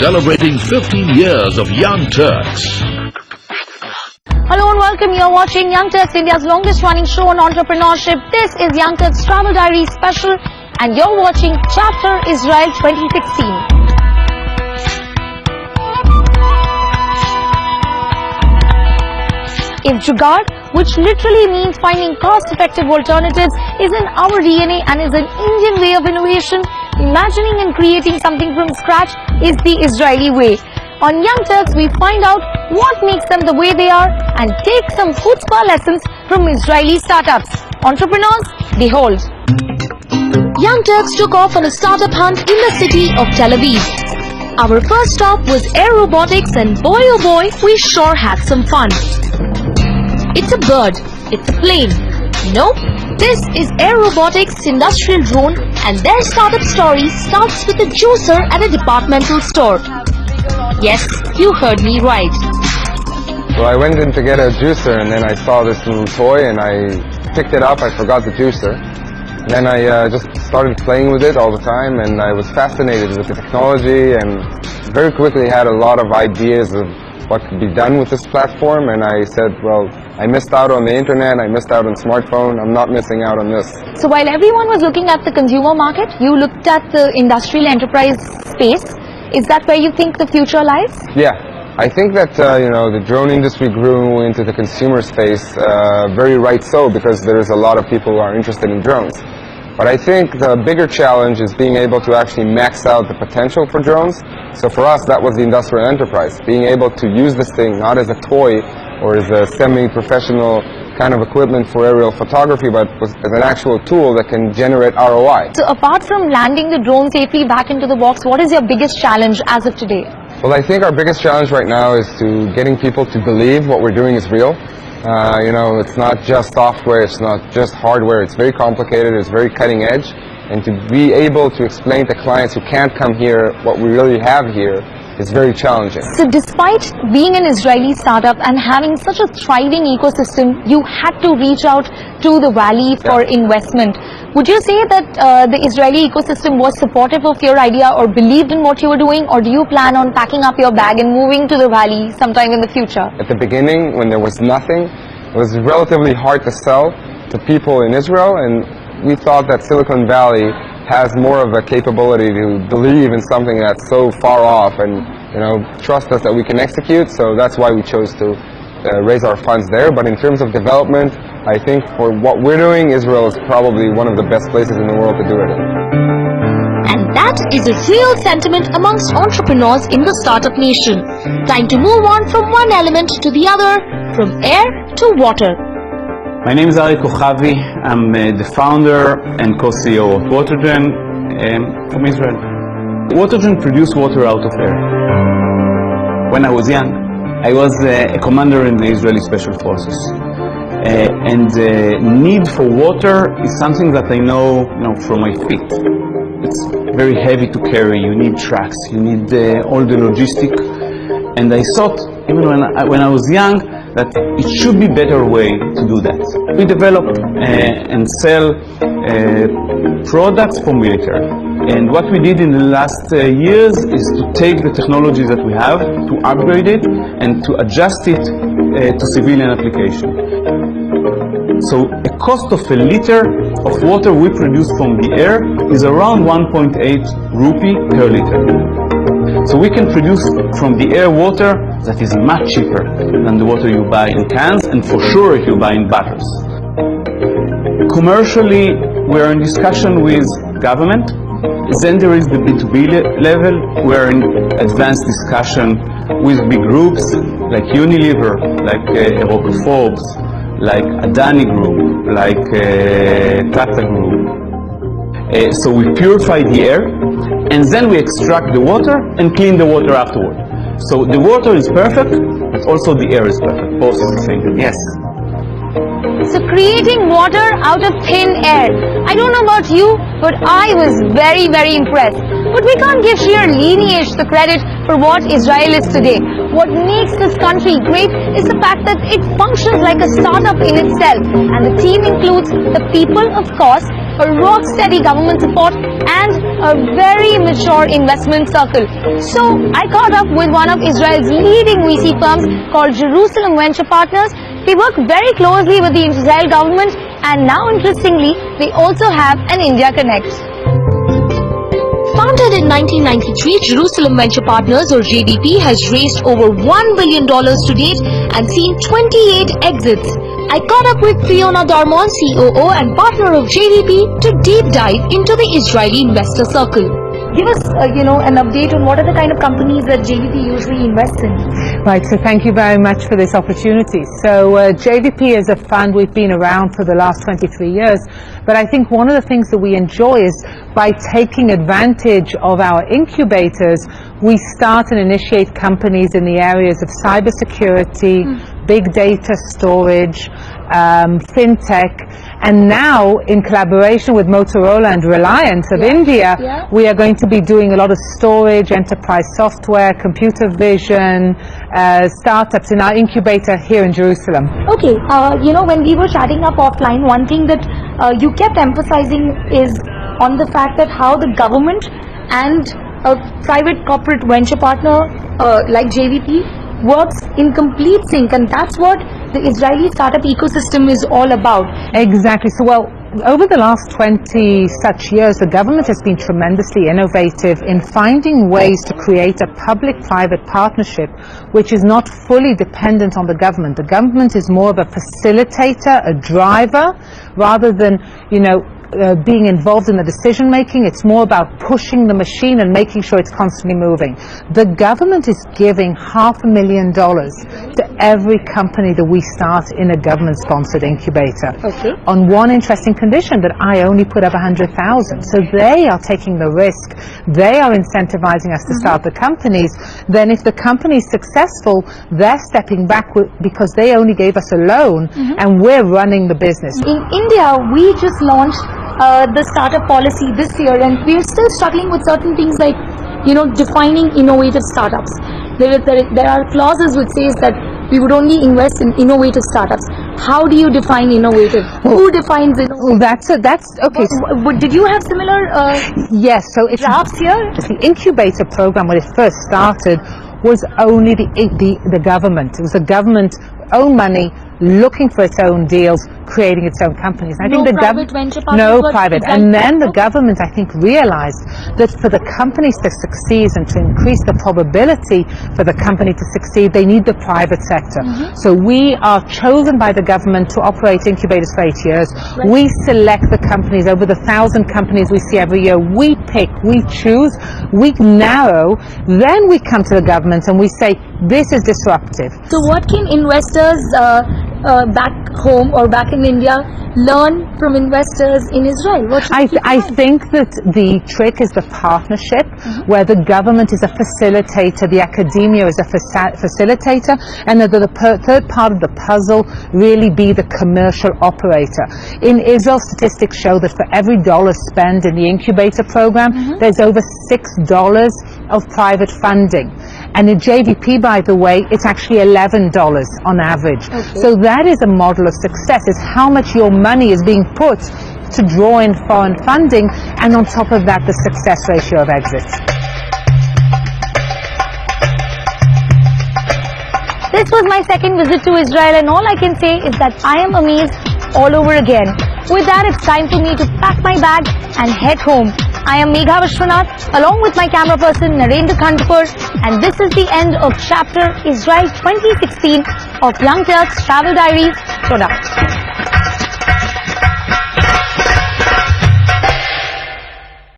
celebrating 15 years of Young Turks. Hello and welcome. You're watching Young Turks, India's longest running show on entrepreneurship. This is Young Turks Travel Diary Special and you're watching Chapter Israel 2016. If Jugaad, which literally means finding cost-effective alternatives, is in our DNA and is an Indian way of innovation, imagining and creating something from scratch is the Israeli way. On Young Turks, we find out what makes them the way they are and take some chutzpah lessons from Israeli startups. Entrepreneurs, behold. Young Turks took off on a startup hunt in the city of Tel Aviv. Our first stop was air robotics and boy oh boy, we sure had some fun. It's a bird, it's a plane. No, this is Air Robotics Industrial Drone and their startup story starts with a juicer at a departmental store. Yes, you heard me right. Well, I went in to get a juicer and then I saw this little toy and I picked it up. I forgot the juicer. Then I just started playing with it all the time and I was fascinated with the technology and very quickly had a lot of ideas of what could be done with this platform, and I said, well, I missed out on the internet, I missed out on smartphone, I'm not missing out on this. So while everyone was looking at the consumer market, you looked at the industrial enterprise space. Is that where you think the future lies? Yeah, I think that the drone industry grew into the consumer space, very right so, because there's a lot of people who are interested in drones. But I think the bigger challenge is being able to actually max out the potential for drones. So for us, that was the industrial enterprise, being able to use this thing not as a toy or as a semi-professional kind of equipment for aerial photography, but as an actual tool that can generate ROI. So apart from landing the drone safely back into the box, what is your biggest challenge as of today? Well, I think our biggest challenge right now is to getting people to believe what we're doing is real. It's not just software, it's not just hardware, it's very complicated, it's very cutting edge, and to be able to explain to clients who can't come here what we really have here is very challenging. So despite being an Israeli startup and having such a thriving ecosystem, you had to reach out to the Valley for investment. Would you say that the Israeli ecosystem was supportive of your idea or believed in what you were doing, or do you plan on packing up your bag and moving to the Valley sometime in the future? At the beginning, when there was nothing, it was relatively hard to sell to people in Israel, and we thought that Silicon Valley has more of a capability to believe in something that's so far off and trust us that we can execute, so that's why we chose to raise our funds there. But in terms of development, I think for what we're doing, Israel is probably one of the best places in the world to do it in. And that is a real sentiment amongst entrepreneurs in the startup nation. Time to move on from one element to the other, from air to water. My name is Ari Kochavi. I'm the founder and co-CEO of Watergen from Israel. Watergen produces water out of air. When I was young, I was a commander in the Israeli Special Forces. And the need for water is something that I know from my feet. It's very heavy to carry, you need trucks, you need all the logistic. And I thought, even when I was young, that it should be a better way to do that. We develop and sell products for military. And what we did in the last years is to take the technology that we have, to upgrade it, and to adjust it to civilian application. So the cost of a liter of water we produce from the air is around 1.8 rupee per liter. So we can produce from the air water that is much cheaper than the water you buy in cans, and for sure if you buy in bottles. Commercially, we are in discussion with government. Then there is the B2B level. We are in advanced discussion with big groups like Unilever, like Forbes, like Adani Group, like Tata Group. So we purify the air, and then we extract the water and clean the water afterward. So the water is perfect, but also the air is perfect. Both is the same. Yes. So creating water out of thin air. I don't know about you, but I was very, very impressed. But we can't give sheer lineage the credit for what Israel is today. What makes this country great is the fact that it functions like a startup in itself. And the team includes the people, of course, a rock-steady government support, and a very mature investment circle. So I caught up with one of Israel's leading VC firms called Jerusalem Venture Partners. They work very closely with the Israel government, and now interestingly, they also have an India Connect. Founded in 1993, Jerusalem Venture Partners, or JVP, has raised over $1 billion to date and seen 28 exits. I caught up with Fiona Darmon, COO and partner of JVP, to deep dive into the Israeli investor circle. Give us, an update on what are the kind of companies that JVP usually invests in. Right, so thank you very much for this opportunity. So JVP is a fund, we've been around for the last 23 years, but I think one of the things that we enjoy is by taking advantage of our incubators, we start and initiate companies in the areas of cybersecurity, big data storage, fintech, and now in collaboration with Motorola and Reliance of India, we are going to be doing a lot of storage, enterprise software, computer vision, startups in our incubator here in Jerusalem. Okay, when we were chatting up offline, one thing that you kept emphasizing is on the fact that how the government and a private corporate venture partner like JVP works in complete sync, and that's what the Israeli startup ecosystem is all about. Exactly. So, well, over the last 20 such years, the government has been tremendously innovative in finding ways to create a public-private partnership which is not fully dependent on the government. The government is more of a facilitator, a driver, rather than, being involved in the decision making. It's more about pushing the machine and making sure it's constantly moving. The government is giving $500,000 to every company that we start in a government sponsored incubator, on one interesting condition, that I only put up 100,000. So they are taking the risk, they are incentivizing us to start the companies. Then if the company is successful, they're stepping back because they only gave us a loan and we're running the business. In India, we just launched the startup policy this year, and we're still struggling with certain things like, defining innovative startups. There are clauses which says that we would only invest in innovative startups. How do you define innovative? Who defines it? Well, that's okay. Did you have similar yes, so it's drafts here? The incubator program, when it first started, was only the government. It was the government own money, looking for its own deals, creating its own companies. I think the private venture partners. No private. And then the government, I think, realized that for the companies to succeed and to increase the probability for the company to succeed, they need the private sector. So we are chosen by the government to operate incubators for 8 years. We select the companies. Over the 1,000 companies we see every year, we pick, we choose, we narrow, then we come to the government and we say, this is disruptive. So what can investors back home or back in India learn from investors in Israel? I think that the trick is the partnership, where the government is a facilitator, the academia is a facilitator, and that the third part of the puzzle really be the commercial operator. In Israel, statistics show that for every $1 spent in the incubator program, there's over $6 of private funding. And in JVP, by the way, it's actually $11 on average. So that is a model of success, is how much your money is being put to draw in foreign funding, and on top of that, the success ratio of exits. This was my second visit to Israel, and all I can say is that I am amazed all over again. With that, it's time for me to pack my bag and head home. I am Megha Vishwanath, along with my camera person Narendra Khandpur, and this is the end of chapter Israel 2016 of Young Turks Travel Diaries product.